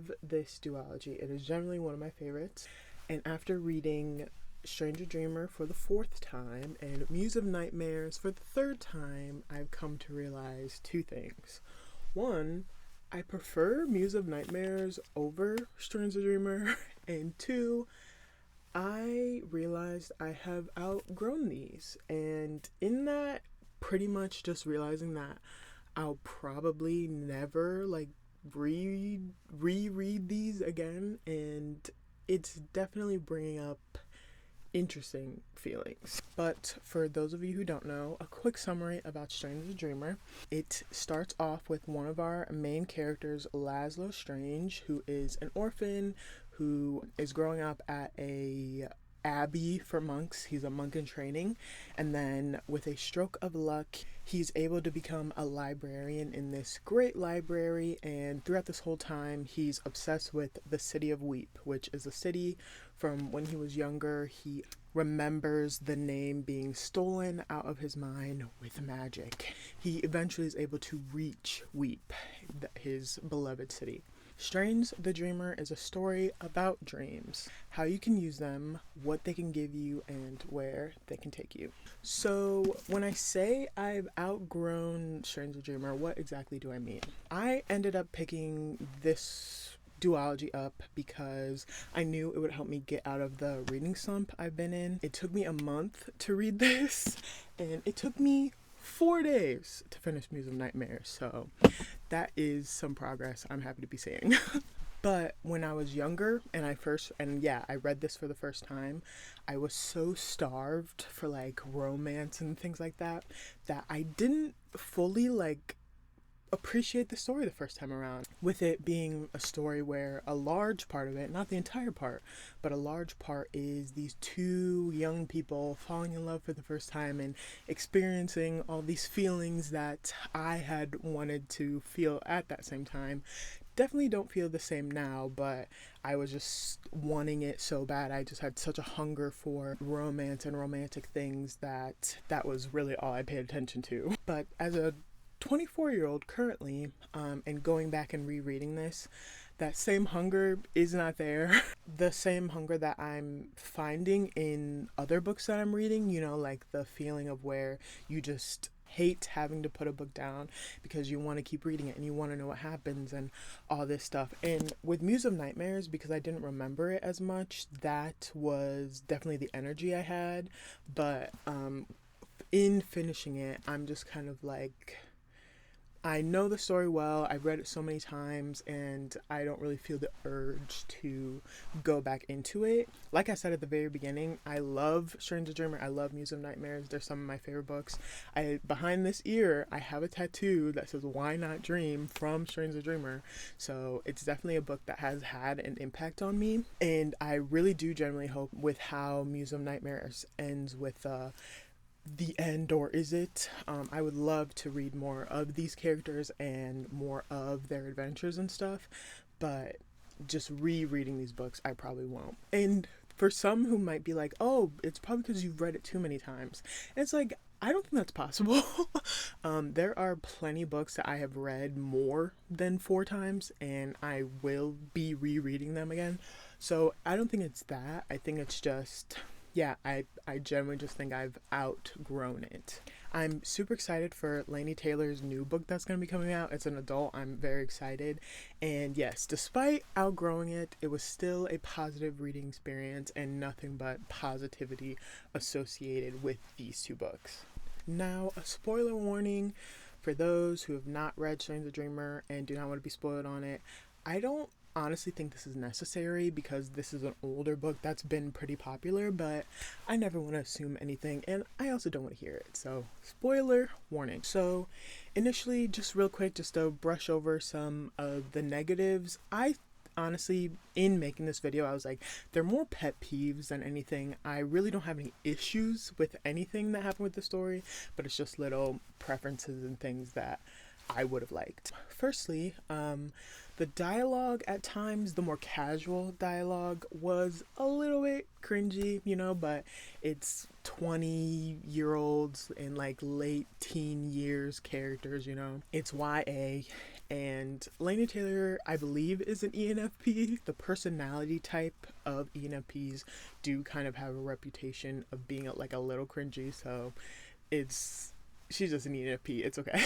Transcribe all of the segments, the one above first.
love this duology. It is generally one of my favorites. And after reading Stranger Dreamer for the 4th time and Muse of Nightmares for the 3rd time, I've come to realize 2 things. One, I prefer Muse of Nightmares over Stranger Dreamer. And 2, I realized I have outgrown these. And in that, pretty much just realizing that I'll probably never reread these again, and it's definitely bringing up interesting feelings. But for those of you who don't know, a quick summary about Strange the Dreamer. It starts off with one of our main characters, Laszlo Strange, who is an orphan who is growing up at a abbey for monks. He's a monk in training, and then with a stroke of luck, he's able to become a librarian in this great library. And throughout this whole time, he's obsessed with the city of Weep, which is a city from when he was younger. He remembers the name being stolen out of his mind with magic. He eventually is able to reach Weep, his beloved city. Strange the Dreamer is a story about dreams, how you can use them, what they can give you, and where they can take you. So when I say I've outgrown Strange the Dreamer, what exactly do I mean? I ended up picking this duology up because I knew it would help me get out of the reading slump I've been in. It took me a month to read this, and it took me 4 days to finish Muse of Nightmares, so that is some progress I'm happy to be seeing. But when I was younger and I read this for the first time, I was so starved for romance and things like that I didn't fully appreciate the story the first time around, with it being a story where a large part of it, not the entire part, but a large part is these 2 young people falling in love for the first time and experiencing all these feelings that I had wanted to feel at that same time. Definitely don't feel the same now, but I was just wanting it so bad. I just had such a hunger for romance and romantic things that was really all I paid attention to. But as a 24-year-old currently, and going back and rereading this, that same hunger is not there. The same hunger that I'm finding in other books that I'm reading, the feeling of where you just hate having to put a book down because you want to keep reading it and you want to know what happens and all this stuff. And with Muse of Nightmares, because I didn't remember it as much, that was definitely the energy I had. But in finishing it, I'm just kind of I know the story well, I've read it so many times, and I don't really feel the urge to go back into it. Like I said at the very beginning, I love Strange the Dreamer, I love Muse of Nightmares, they're some of my favorite books. Behind this ear, I have a tattoo that says "Why Not Dream" from Strange the Dreamer, so it's definitely a book that has had an impact on me, and I really do genuinely hope with how Muse of Nightmares ends with the end, or is it? I would love to read more of these characters and more of their adventures and stuff, but just rereading these books, I probably won't. And for some who might be like, oh, it's probably because you've read it too many times. And it's I don't think that's possible. There are plenty of books that I have read more than 4 times, and I will be rereading them again. So I don't think it's that. I think it's just... yeah, I generally just think I've outgrown it. I'm super excited for Laini Taylor's new book that's going to be coming out. It's an adult. I'm very excited. And yes, despite outgrowing it, it was still a positive reading experience and nothing but positivity associated with these 2 books. Now, a spoiler warning for those who have not read Strange the Dreamer and do not want to be spoiled on it. I don't honestly think this is necessary because this is an older book that's been pretty popular, but I never want to assume anything, and I also don't want to hear it, so spoiler warning. So initially, just real quick, just to brush over some of the negatives, I honestly, in making this video, I was they're more pet peeves than anything. I really don't have any issues with anything that happened with the story, but it's just little preferences and things that I would have liked. Firstly, the dialogue at times, the more casual dialogue, was a little bit cringy, but it's 20-year-olds and late teen years characters, It's YA, And Laini Taylor, I believe, is an ENFP. The personality type of ENFPs do kind of have a reputation of being like a little cringy, so she's just an ENFP. It's okay.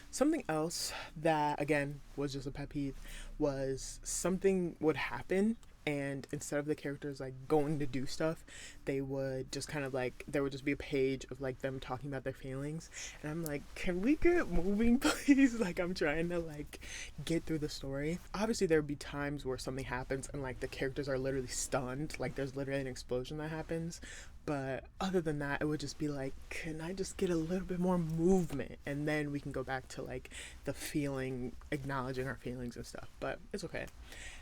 Something else that, again, was just a pet peeve was something would happen, and instead of the characters like going to do stuff, they would just kind of like, there would just be a page of like them talking about their feelings, and I'm like, can we get moving, please? Like, I'm trying to like get through the story. Obviously there would be times where something happens and like the characters are literally stunned, like there's literally an explosion that happens, but other than that, it would just be like, can I just get a little bit more movement? And then we can go back to like the feeling, acknowledging our feelings and stuff, but it's okay.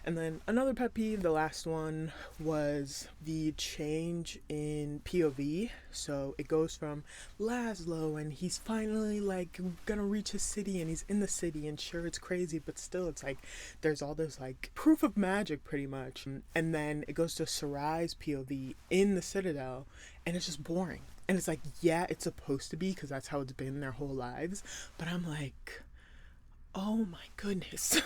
And then another pet peeve, the last one, was the change in POV. So it goes from Laszlo and he's finally like gonna reach his city and he's in the city, and sure, it's crazy, but still it's like there's all this like proof of magic pretty much. And then it goes to Sarai's POV in the Citadel, and it's just boring. And it's like, yeah, it's supposed to be because that's how it's been their whole lives, but I'm like, oh my goodness.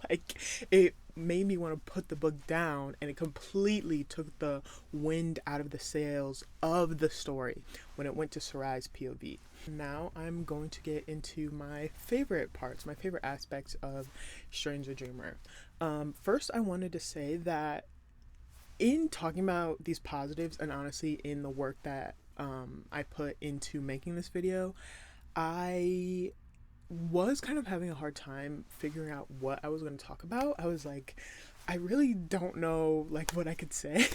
Like, it made me want to put the book down, and it completely took the wind out of the sails of the story when it went to Sarai's POV. Now I'm going to get into my favorite parts, my favorite aspects of Strange the Dreamer. First, I wanted to say that in talking about these positives, and honestly in the work that I put into making this video, I was kind of having a hard time figuring out what I was going to talk about. I was like, I really don't know like what I could say.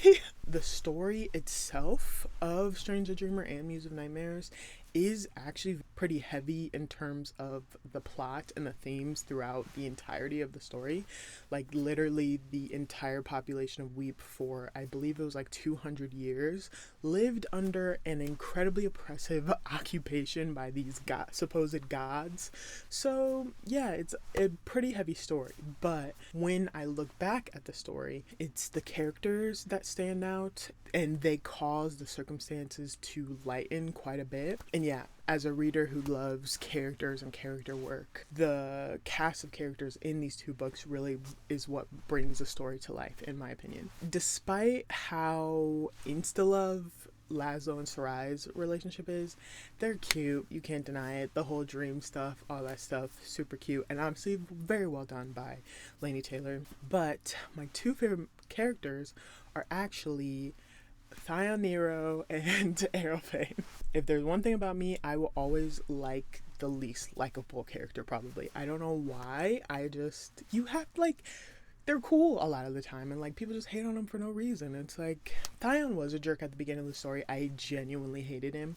The story itself of Strange the Dreamer and Muse of Nightmares is actually pretty heavy in terms of the plot and the themes throughout the entirety of the story. Like, literally the entire population of Weep for, I believe it was like 200 years, lived under an incredibly oppressive occupation by these supposed gods. So yeah, it's a pretty heavy story, but when I look back at the story, it's the characters that stand out, and they cause the circumstances to lighten quite a bit. And yeah, as a reader who loves characters and character work, the cast of characters in these two books really is what brings the story to life, in my opinion. Despite how insta-love Laszlo and Sarai's relationship is, they're cute, you can't deny it. The whole dream stuff, all that stuff, super cute, and obviously very well done by Laini Taylor. But my two favorite characters are actually Thyone Nero and Aerophane. If there's one thing about me, I will always like the least likable character, probably. I don't know why. You have like, they're cool a lot of the time, and like people just hate on them for no reason. It's like, Thyone was a jerk at the beginning of the story. I genuinely hated him.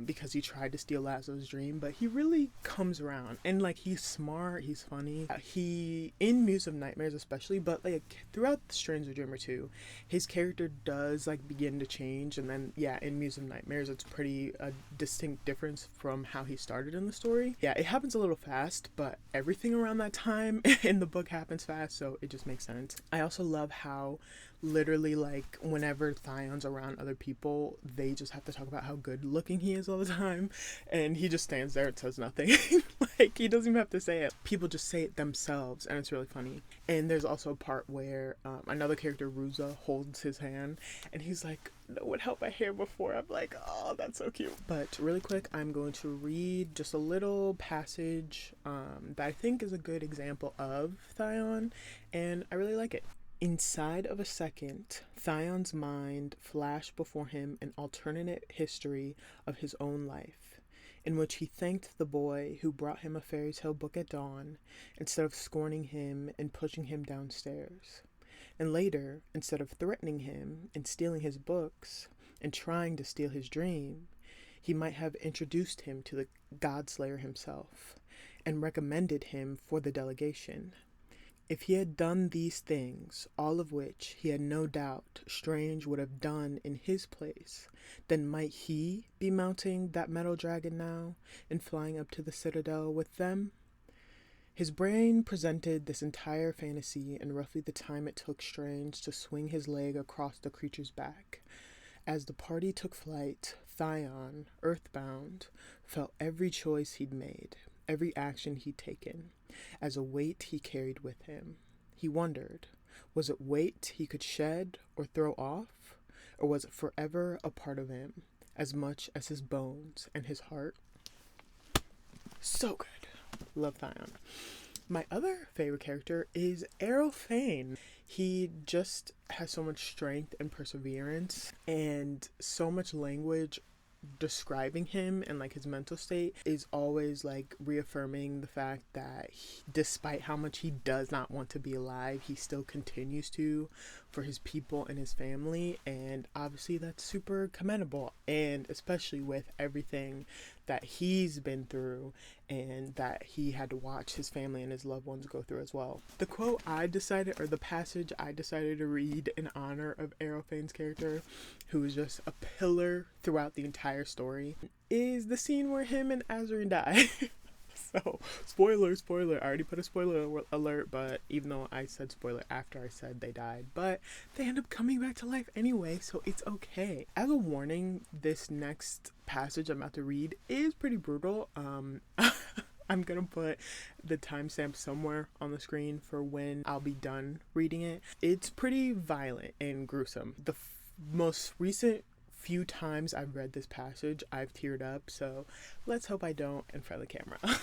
Because he tried to steal Laszlo's dream, but he really comes around, and like, he's smart, he's funny. He, in Muse of Nightmares especially, but like throughout Strange the Dreamer too, his character does like begin to change, and then yeah, in Muse of Nightmares it's pretty a distinct difference from how he started in the story. Yeah, it happens a little fast, but everything around that time in the book happens fast, so it just makes sense. I also love how literally, like, whenever Thyone's around other people, they just have to talk about how good looking he is all the time, and he just stands there and says nothing. Like, he doesn't even have to say it. People just say it themselves, and it's really funny. And there's also a part where another character, Ruza, holds his hand, and he's like, no one held my hand before. I'm like, oh, that's so cute. But really quick, I'm going to read just a little passage that I think is a good example of Thyone, and I really like it. Inside of a second, Thyone's mind flashed before him an alternate history of his own life, in which he thanked the boy who brought him a fairy tale book at dawn, instead of scorning him and pushing him downstairs. And later, instead of threatening him and stealing his books and trying to steal his dream, he might have introduced him to the Godslayer himself and recommended him for the delegation. If he had done these things, all of which he had no doubt Strange would have done in his place, then might he be mounting that metal dragon now and flying up to the Citadel with them? His brain presented this entire fantasy in roughly the time it took Strange to swing his leg across the creature's back. As the party took flight, Thyone, earthbound, felt every choice he'd made, every action he'd taken, as a weight he carried with him. He wondered, was it weight he could shed or throw off, or was it forever a part of him, as much as his bones and his heart? So good. Love Thyone. My other favorite character is Errol Fane. He just has so much strength and perseverance, and so much language describing him and like his mental state is always like reaffirming the fact that despite how much he does not want to be alive, he still continues to for his people and his family. And obviously that's super commendable, and especially with everything that he's been through and that he had to watch his family and his loved ones go through as well. The quote I decided, or the passage I decided to read in honor of Errol Fane's character, who is just a pillar throughout the entire story, is the scene where him and Azarine die. So, spoiler, I already put a spoiler alert, but even though I said spoiler after I said they died, but they end up coming back to life anyway, so it's okay. As a warning, this next passage I'm about to read is pretty brutal. I'm gonna put the timestamp somewhere on the screen for when I'll be done reading it. It's pretty violent and gruesome. The most recent few times I've read this passage, I've teared up, so let's hope I don't in front of the camera.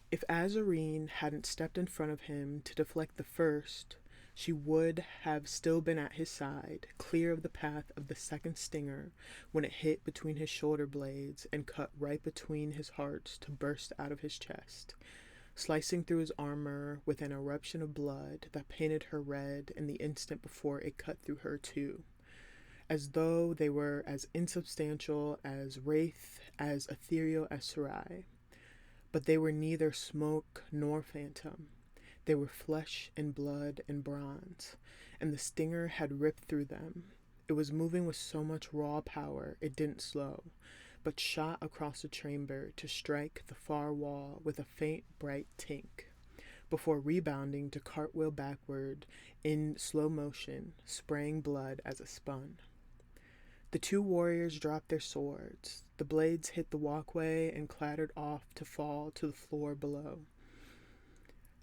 If Azarine hadn't stepped in front of him to deflect the first, she would have still been at his side, clear of the path of the second stinger when it hit between his shoulder blades and cut right between his hearts to burst out of his chest, slicing through his armor with an eruption of blood that painted her red in the instant before it cut through her too, as though they were as insubstantial as wraith, as ethereal as Sarai. But they were neither smoke nor phantom. They were flesh and blood and bronze, and the stinger had ripped through them. It was moving with so much raw power it didn't slow, but shot across the chamber to strike the far wall with a faint, bright tink, before rebounding to cartwheel backward in slow motion, spraying blood as it spun. The two warriors dropped their swords. The blades hit the walkway and clattered off to fall to the floor below.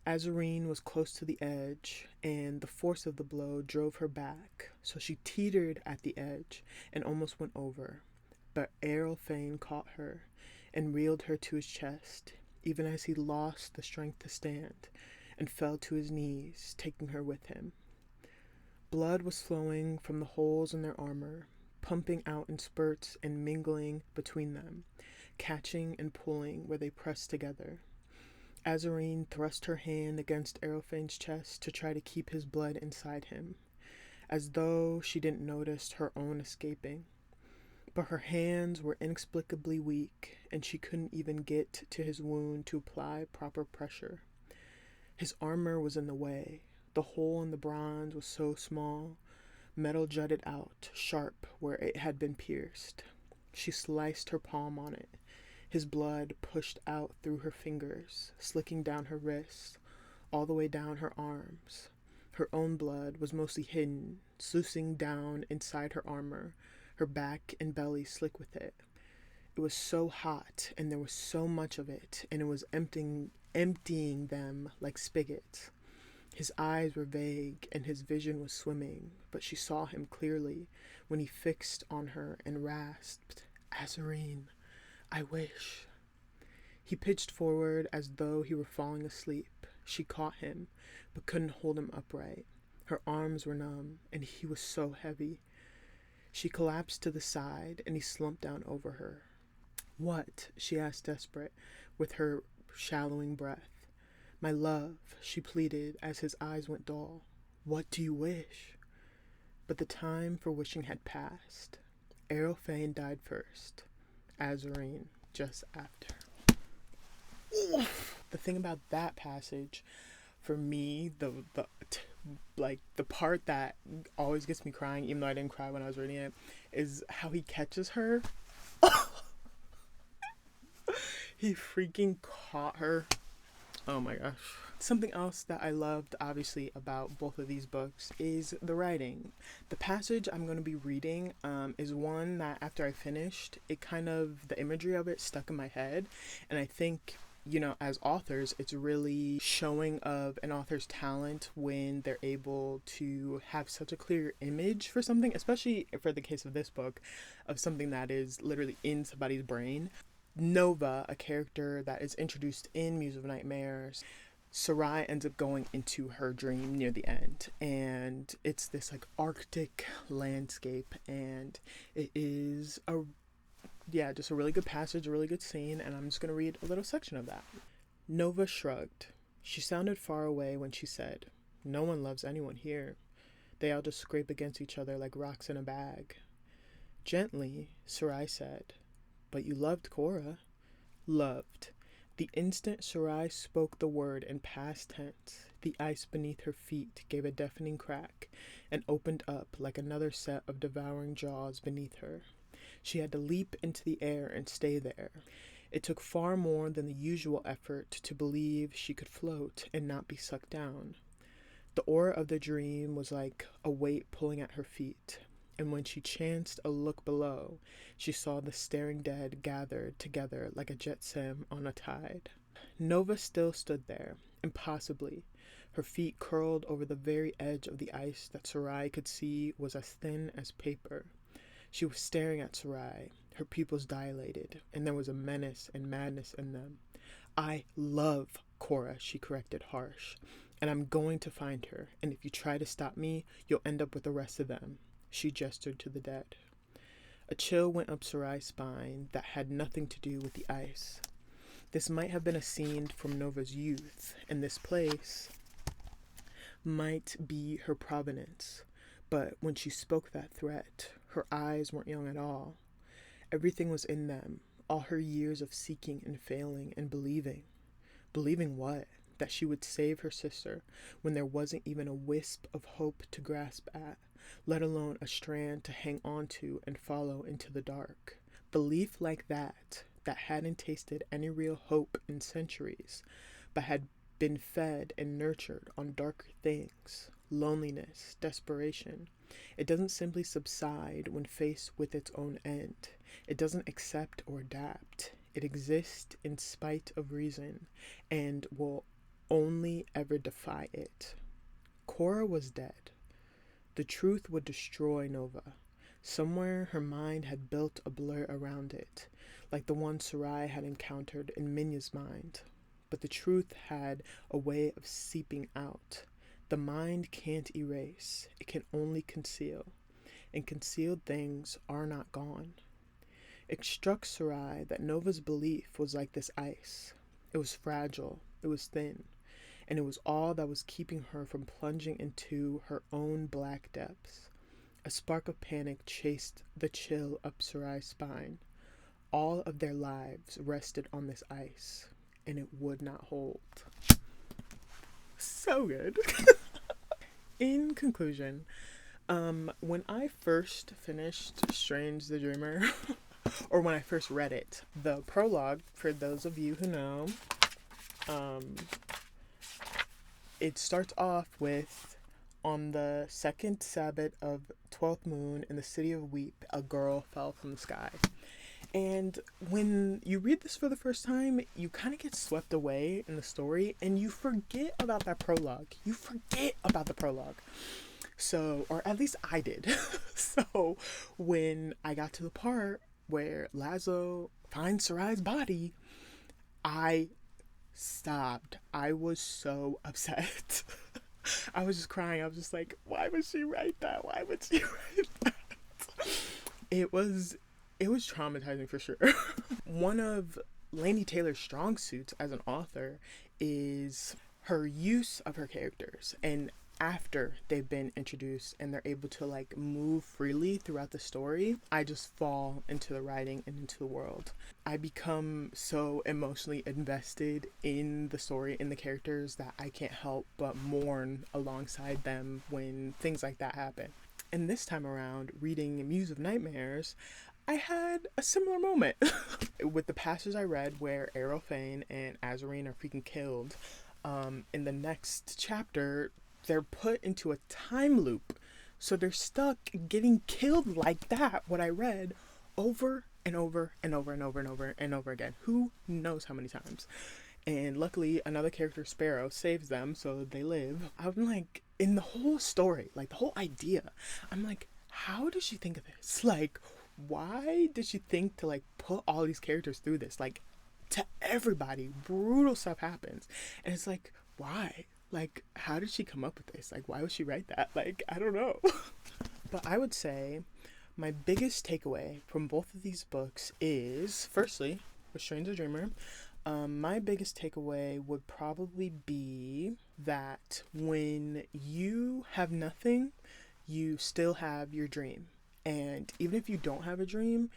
Azarine was close to the edge, and the force of the blow drove her back, so she teetered at the edge and almost went over. But Errol Fane caught her and reeled her to his chest, even as he lost the strength to stand, and fell to his knees, taking her with him. Blood was flowing from the holes in their armor, pumping out in spurts and mingling between them, catching and pulling where they pressed together. Azarine thrust her hand against Errol Fane's chest to try to keep his blood inside him, as though she didn't notice her own escaping. But her hands were inexplicably weak, and she couldn't even get to his wound to apply proper pressure. His armor was in the way. The hole in the bronze was so small, metal jutted out, sharp where it had been pierced. She sliced her palm on it. His blood pushed out through her fingers, slicking down her wrists, all the way down her arms. Her own blood was mostly hidden, sluicing down inside her armor, her back and belly slick with it. It was so hot, and there was so much of it, and it was emptying them like spigots. His eyes were vague, and his vision was swimming, but she saw him clearly when he fixed on her and rasped, "Azarine, I wish." He pitched forward as though he were falling asleep. She caught him, but couldn't hold him upright. Her arms were numb, and he was so heavy. She collapsed to the side, and he slumped down over her. "What?" she asked, desperate, with her shallowing breath. "My love," she pleaded as his eyes went dull. "What do you wish?" But the time for wishing had passed. Errol Fane died first. Azarine just after. Oof. The thing about that passage, for me, the part that always gets me crying, even though I didn't cry when I was reading it, is how he catches her. He freaking caught her. Oh my gosh. Something else that I loved, obviously, about both of these books is the writing. The passage I'm going to be reading is one that after I finished, the imagery of it stuck in my head. And I think you know, as authors, it's really showing of an author's talent when they're able to have such a clear image for something, especially for the case of this book, of something that is literally in somebody's brain. Nova, a character that is introduced in Muse of Nightmares, Sarai ends up going into her dream near the end, and it's this like Arctic landscape, and it is a just a really good passage, a really good scene, and I'm just going to read a little section of that. Nova shrugged. She sounded far away when she said, "No one loves anyone here. They all just scrape against each other like rocks in a bag." Gently, Sarai said, "But you loved Cora." Loved. The instant Sarai spoke the word in past tense, the ice beneath her feet gave a deafening crack and opened up like another set of devouring jaws beneath her. She had to leap into the air and stay there. It took far more than the usual effort to believe she could float and not be sucked down. The aura of the dream was like a weight pulling at her feet, and when she chanced a look below, she saw the staring dead gathered together like a jet sim on a tide. Nova still stood there, impossibly, her feet curled over the very edge of the ice that Sarai could see was as thin as paper. She was staring at Sarai, her pupils dilated, and there was a menace and madness in them. "I love Cora," she corrected, harsh, "and I'm going to find her, and if you try to stop me, you'll end up with the rest of them." She gestured to the dead. A chill went up Sarai's spine that had nothing to do with the ice. This might have been a scene from Nova's youth, and this place might be her provenance. But when she spoke that threat, her eyes weren't young at all. Everything was in them, all her years of seeking and failing and believing. Believing what? That she would save her sister when there wasn't even a wisp of hope to grasp at, let alone a strand to hang on to and follow into the dark. Belief like that hadn't tasted any real hope in centuries, but had been fed and nurtured on darker things. Loneliness, desperation. It doesn't simply subside when faced with its own end. It doesn't accept or adapt. It exists in spite of reason and will only ever defy it. Cora was dead. The truth would destroy Nova. Somewhere her mind had built a blur around it, like the one Sarai had encountered in Minya's mind. But the truth had a way of seeping out. The mind can't erase, it can only conceal, and concealed things are not gone. It struck Sarai that Nova's belief was like this ice. It was fragile, it was thin, and it was all that was keeping her from plunging into her own black depths. A spark of panic chased the chill up Sarai's spine. All of their lives rested on this ice, and it would not hold. So good. In conclusion, when I first finished Strange the Dreamer, or when I first read it, the prologue, for those of you who know, it starts off with, "On the second Sabbath of 12th moon in the city of Weep, a girl fell from the sky." And when you read this for the first time, you kind of get swept away in the story and you forget about that prologue. You forget about the prologue. So, or at least I did. So, when I got to the part where Lazo finds Sarai's body, I stopped. I was so upset. I was just crying. I was just like, why would she write that? Why would she write that? It was traumatizing for sure. One of Laini Taylor's strong suits as an author is her use of her characters, and after they've been introduced and they're able to like move freely throughout the story, I just fall into the writing and into the world. I become so emotionally invested in the story, in the characters, that I can't help but mourn alongside them when things like that happen. And this time around, reading Muse of Nightmares, I had a similar moment with the passage I read where Aerofane and Azarine are freaking killed. In the next chapter, they're put into a time loop. So they're stuck getting killed like that, what I read, over and over and over and over and over and over again. Who knows how many times? and luckily another character, Sparrow, saves them so that they live. I'm like, in the whole story, like the whole idea, I'm like, how did she think of this? Like, why did she think to like put all these characters through this? Like, to everybody, brutal stuff happens, and it's like, why? Like, how did she come up with this? Like, why would she write that? Like, I don't know. But I would say my biggest takeaway from both of these books is, firstly, with Strange the Dreamer, my biggest takeaway would probably be that when you have nothing, you still have your dream. And even if you don't have a dream,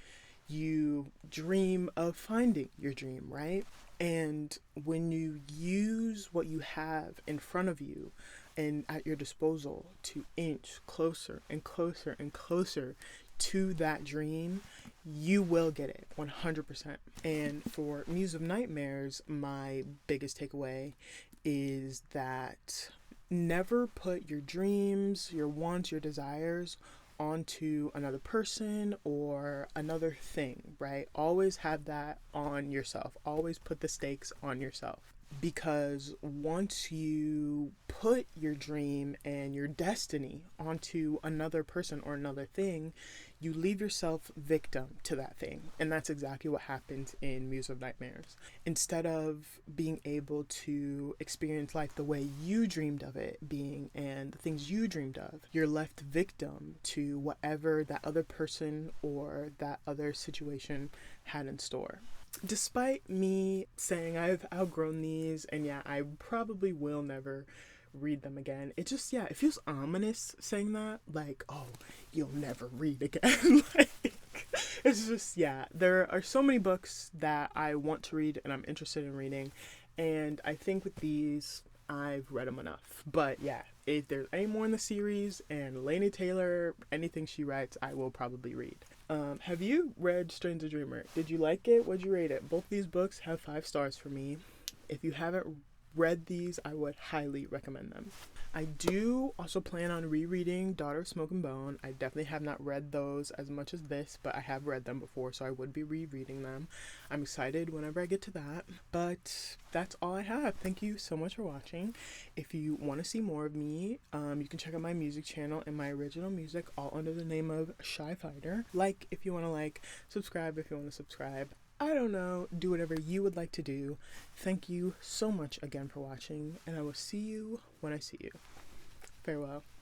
you dream of finding your dream, right? And when you use what you have in front of you and at your disposal to inch closer and closer and closer to that dream, you will get it 100%. And for Muse of Nightmares, my biggest takeaway is that never put your dreams, your wants, your desires onto another person or another thing, right? Always have that on yourself. Always put the stakes on yourself. Because once you put your dream and your destiny onto another person or another thing, you leave yourself victim to that thing. And that's exactly what happens in Muse of Nightmares. Instead of being able to experience life the way you dreamed of it being and the things you dreamed of, you're left victim to whatever that other person or that other situation had in store. Despite me saying I've outgrown these, and yeah, I probably will never read them again, it just, yeah, it feels ominous saying that, like, oh, you'll never read again. Like, it's just, yeah, there are so many books that I want to read and I'm interested in reading, and I think with these, I've read them enough. But yeah, if there's any more in the series and Laini Taylor, anything she writes, I will probably read. Have you read Strange the Dreamer? Did you like it? What'd you rate it? Both these books have 5 stars for me. If you haven't read these, I would highly recommend them. I do also plan on rereading Daughter of Smoke and Bone. I definitely have not read those as much as this, but I have read them before, so I would be rereading them. I'm excited whenever I get to that. But that's all I have. Thank you so much for watching. If you want to see more of me, you can check out my music channel and my original music, all under the name of Shy Fighter. Like if you want to like, subscribe if you want to subscribe. I don't know, do whatever you would like to do. Thank you so much again for watching, and I will see you when I see you. Farewell.